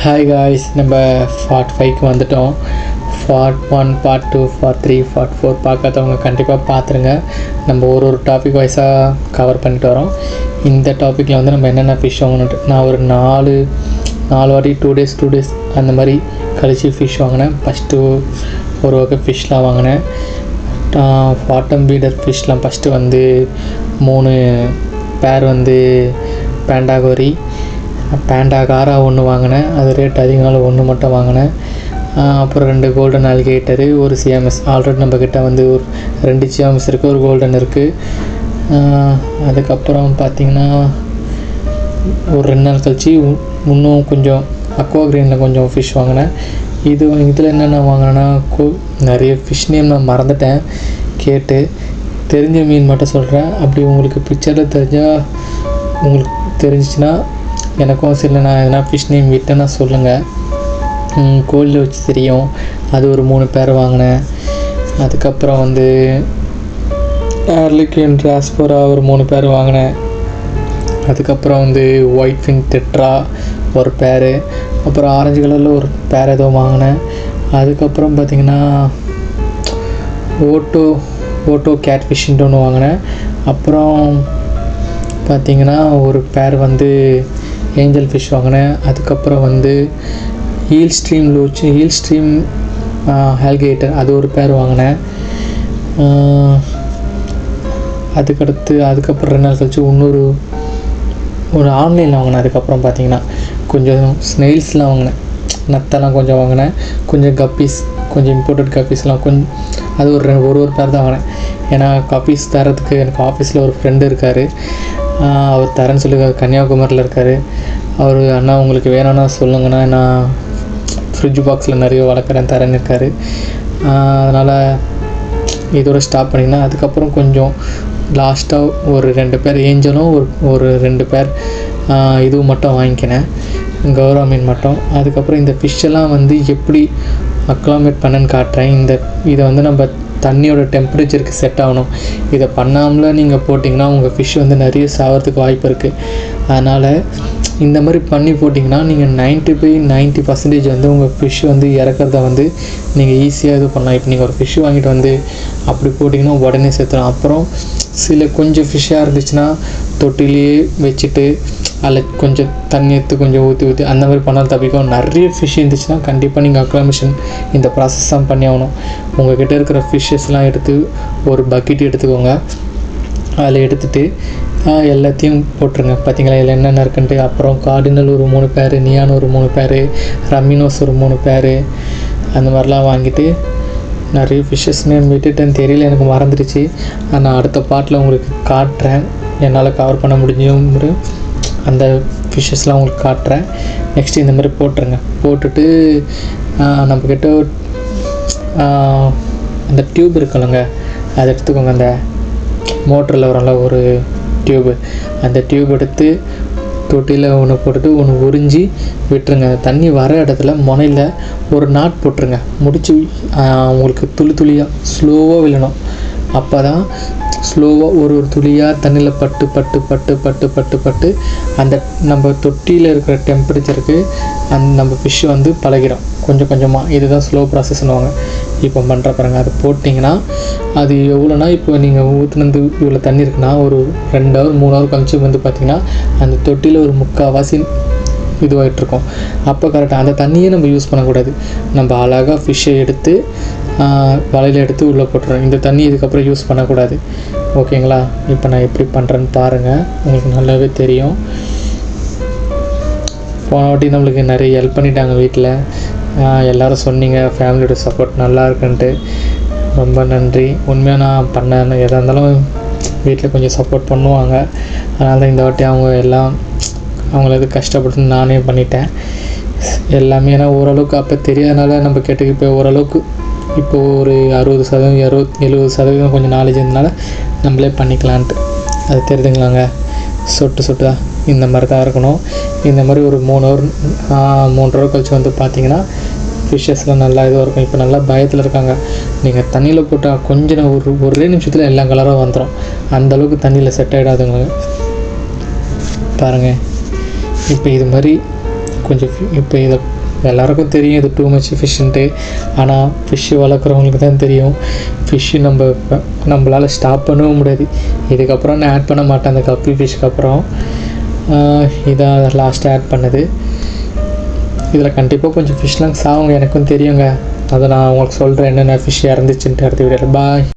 Hi guys, நம்ம part 5க்கு வந்துட்டோம். Part 1, part 2, part 3, part 4 பார்க்காதவங்க கண்டிப்பாக பார்த்துருங்க. நம்ம ஒரு டாபிக் வைஸாக கவர் பண்ணிட்டு வரோம். இந்த டாப்பிக்கில் வந்து நம்ம என்னென்ன ஃபிஷ் வாங்கணுன்ட்டு நான் ஒரு நாலு வாட்டி 2 டேஸ் அந்த மாதிரி கழிச்சு ஃபிஷ் வாங்கினேன். ஃபஸ்ட்டு ஒரு வகை ஃபிஷ்லாம் வாங்கினேன். பாட்டம் பீடர் ஃபிஷ்லாம் ஃபஸ்ட்டு வந்து 3 பேர் வந்து பேண்டாகோரி பேண்டாகாரா ஒன்று வாங்கினேன். அது ரேட் அதிகனால ஒன்று மட்டும் வாங்கினேன். அப்புறம் 2 கோல்டன் ஆல்கேட்டரு, ஒரு சிஎம்எஸ். ஆல்ரெடி நம்மக்கிட்ட வந்து ஒரு 2 சிஎம்எஸ் இருக்குது, ஒரு கோல்டன் இருக்குது. அதுக்கப்புறம் பார்த்திங்கன்னா ஒரு 2 நாள் கழிச்சு இன்னும் கொஞ்சம் அக்வா கிரீனில் கொஞ்சம் ஃபிஷ் வாங்கினேன். இதில் என்னென்ன வாங்கினேன்னா நிறைய ஃபிஷ் நேம் நான் மறந்துட்டேன், கேட்டு தெரிஞ்ச மீன் மட்டும் சொல்கிறேன். அப்படி உங்களுக்கு பிக்சரில் தெரிஞ்சால் உங்களுக்கு தெரிஞ்சிச்சுன்னா எனக்கும் சில நான் எதனா ஃபிஷ் நேம் விட்டேன்னா சொல்லுங்கள். கோல்டில் வச்சு தெரியும், அது ஒரு 3 பேர் வாங்கினேன். அதுக்கப்புறம் வந்து ஏர்லிக்யூன் டிராஸ்போரா ஒரு 3 பேர் வாங்கினேன். அதுக்கப்புறம் வந்து ஒயிட் ஃபின் டெட்ரா ஒரு பேர், அப்புறம் ஆரஞ்சு கலரில் ஒரு பேர் ஏதோ வாங்கினேன். அதுக்கப்புறம் பார்த்திங்கன்னா ஓட்டோ கேட் ஃபிஷ்ன்ட்டு ஒன்று வாங்கினேன். அப்புறம் பார்த்திங்கன்னா ஒரு பேர் வந்து ஏஞ்சல் ஃபிஷ் வாங்கினேன். அதுக்கப்புறம் வந்து ஹீல் ஸ்ட்ரீம் ஆல்கேட்டர் அது ஒரு பேர் வாங்கினேன். அதுக்கப்புறம் 2 நாள் கழிச்சு ஒரு ஆன்லைனில் வாங்கினேன். அதுக்கப்புறம் பார்த்திங்கன்னா கொஞ்சம் ஸ்னெயில்ஸ்லாம் வாங்கினேன், நத்தெல்லாம் கொஞ்சம் வாங்கினேன். கொஞ்சம் கப்பீஸ், கொஞ்சம் இம்போர்ட்டட் கப்பீஸ்லாம் அது ஒரு பேர் தான் வாங்கினேன். ஏன்னா கப்பீஸ் தரத்துக்கு எனக்கு ஆஃபீஸில் ஒரு ஃப்ரெண்டு இருக்கார், அவர் தரேன்னு சொல்லி கன்னியாகுமரியில் இருக்கார். அவர் அண்ணா உங்களுக்கு வேணும்னா சொல்லுங்கண்ணா, நான் ஃப்ரிட்ஜ் பாக்ஸில் நிறைய வளர்க்குறேன் தரேன்னு இருக்கார். அதனால் இதோட ஸ்டாப் பண்ணிங்கன்னா அதுக்கப்புறம் கொஞ்சம் லாஸ்ட்டாக ஒரு 2 பேர் ஏஞ்சலும் ஒரு 2 பேர் இதுவும் மட்டும் வாங்கிக்கினேன், கௌரவ மீன் மட்டும். அதுக்கப்புறம் இந்த ஃபிஷ்ஷெல்லாம் வந்து எப்படி அக்லாமேட் பண்ணேன்னு காட்டுறேன். இதை வந்து நம்ம தண்ணியோட டெம்பரேச்சருக்கு செட் ஆகணும். இதை பண்ணாமல நீங்கள் போட்டிங்கன்னா உங்கள் ஃபிஷ் வந்து நிறைய சாகிறதுக்கு வாய்ப்பு இருக்குது. அதனால் இந்த மாதிரி பண்ணி போட்டிங்கன்னா நீங்கள் 90% வந்து உங்கள் ஃபிஷ் வந்து இறக்கிறத வந்து நீங்கள் ஈஸியாக இது பண்ணலாம். இப்போ நீங்கள் ஒரு ஃபிஷ் வாங்கிட்டு வந்து அப்படி போட்டிங்கன்னா உடனே செத்துடும். அப்புறம் கொஞ்சம் ஃபிஷ்ஷாக இருந்துச்சுன்னா தொட்டிலேயே வச்சுட்டு அதில் கொஞ்சம் தண்ணி எடுத்து கொஞ்சம் ஊற்றி அந்த மாதிரி பண்ணாலும் தப்பிக்கும். நிறைய ஃபிஷ் இருந்துச்சுன்னா கண்டிப்பாக நீங்கள் அக்லாமேஷன் இந்த ப்ராசஸ் தான் பண்ணி ஆகணும். உங்கள்கிட்ட இருக்கிற ஃபிஷ்ஷஸ்லாம் எடுத்து ஒரு பக்கெட் எடுத்துக்கோங்க. அதில் எடுத்துகிட்டு எல்லாத்தையும் போட்டுருங்க. பார்த்திங்களா இதில் என்னென்ன இருக்குன்ட்டு. அப்புறம் கார்டினல் ஒரு 3 பேர், நியான் ஒரு 3 பேர், ரமினோஸ் ஒரு 3 பேர், அந்த மாதிரிலாம் வாங்கிட்டு நிறைய ஃபிஷ்ஷஸ் நேம் விட்டுட்டேன்னு தெரியல, எனக்கு மறந்துடுச்சு. நான் அடுத்த பார்ட்டில் உங்களுக்கு காட்டுறேன், என்னால் கவர் பண்ண முடிஞ்ச அந்த ஃபிஷ்ஷஸ்லாம் உங்களுக்கு காட்டுறேன். நெக்ஸ்ட்டு இந்த மாதிரி போட்டுருங்க. போட்டுட்டு நம்மக்கிட்ட அந்த டியூப் இருக்குல்லங்க, அதை எடுத்துக்கோங்க. அந்த மோட்டரில் வரல ஒரு டியூப்பு, அந்த டியூப் எடுத்து தொட்டியில் ஒன்று போட்டுட்டு ஒன்று உறிஞ்சி விட்டுருங்க. தண்ணி வர இடத்துல முனையில் ஒரு நாட் போட்டுருங்க. முடிச்சு உங்களுக்கு துளியாக ஸ்லோவாக விழணும். அப்போ தான் ஸ்லோவாக ஒரு துளியாக தண்ணியில் பட்டு அந்த நம்ம தொட்டியில் இருக்கிற டெம்பரேச்சருக்கு நம்ம ஃபிஷ் வந்து பழகிடும் கொஞ்சம் கொஞ்சமாக. இதுதான் ஸ்லோ ப்ராசஸ்னுவாங்க. இப்போ பண்ணுற பாருங்கள், அது போட்டிங்கன்னா அது எவ்வளோனா, இப்போ நீங்கள் ஊற்றுனது இவ்வளோ தண்ணி இருக்குன்னா ஒரு 2 ஹவர் 3 ஹவர் கழிச்சு வந்து பார்த்திங்கன்னா அந்த தொட்டியில் ஒரு 3/4 இதுவாகிட்ருக்கோம். அப்போ கரெக்டாக அந்த தண்ணியே நம்ம யூஸ் பண்ணக்கூடாது. நம்ம அழகாக ஃபிஷ்ஷை எடுத்து வலையில் எடுத்து உள்ளே போட்டுறோம். இந்த தண்ணி இதுக்கப்புறம் யூஸ் பண்ணக்கூடாது. ஓகேங்களா? இப்போ நான் எப்படி பண்ணுறேன்னு பாருங்கள், உங்களுக்கு நல்லாவே தெரியும். போன வாட்டி நம்மளுக்கு நிறைய ஹெல்ப் பண்ணிட்டாங்க வீட்டில், எல்லோரும் சொன்னீங்க ஃபேமிலியோட சப்போர்ட் நல்லா இருக்குன்ட்டு. ரொம்ப நன்றி. உண்மையாக நான் பண்ணேன், எதாக இருந்தாலும் வீட்டில் கொஞ்சம் சப்போர்ட் பண்ணுவாங்க. அதனால தான் இந்த வாட்டி அவங்களது கஷ்டப்பட்டு நானே பண்ணிட்டேன் எல்லாமே. ஏன்னா ஓரளவுக்கு அப்போ தெரியாதனால நம்ம கேட்டு இப்போ ஓரளவுக்கு இப்போது ஒரு 60%, 70% கொஞ்சம் நாலேஜ் இருந்தனால நம்மளே பண்ணிக்கலான்ட்டு. அது தெரியுதுங்களாங்க. சொட்டு தான் இந்த மாதிரி தான் இருக்கணும். இந்த மாதிரி ஒரு 3 ஹவர் கழிச்சு வந்து பார்த்திங்கன்னா ஃபிஷ்ஷஸ்லாம் நல்லா இதுவாக இருக்கும். இப்போ நல்லா பயத்தில் இருக்காங்க. நீங்கள் தண்ணியில் போட்டால் கொஞ்சம் ஒரே நிமிஷத்தில் எல்லா கலராக வந்துடும். அந்தளவுக்கு தண்ணியில் செட் ஆகிடாதுங்க. பாருங்கள், இப்போ இது மாதிரி கொஞ்சம் இப்போ இதை எல்லாருக்கும் தெரியும் இது டூ மச் ஃபிஷ்ஷுன்ட்டு. ஆனால் ஃபிஷ்ஷு வளர்க்குறவங்களுக்கு தான் தெரியும். ஃபிஷ்ஷு நம்மளால் ஸ்டாப் பண்ணவும் முடியாது. இதுக்கப்புறம் நான் ஆட் பண்ண மாட்டேன் அந்த கப்பி ஃபிஷ்க்கு அப்புறம். இதான் லாஸ்ட்டாக ஆட் பண்ணது. இதில் கண்டிப்பாக கொஞ்சம் ஃபிஷ்லாம் சாவுங்க, எனக்கும் தெரியுங்க. அதை நான் உங்களுக்கு சொல்கிறேன் என்னென்ன ஃபிஷ் இறந்துச்சுன்ட்டு அடுத்த வீடியோவில். பாய்.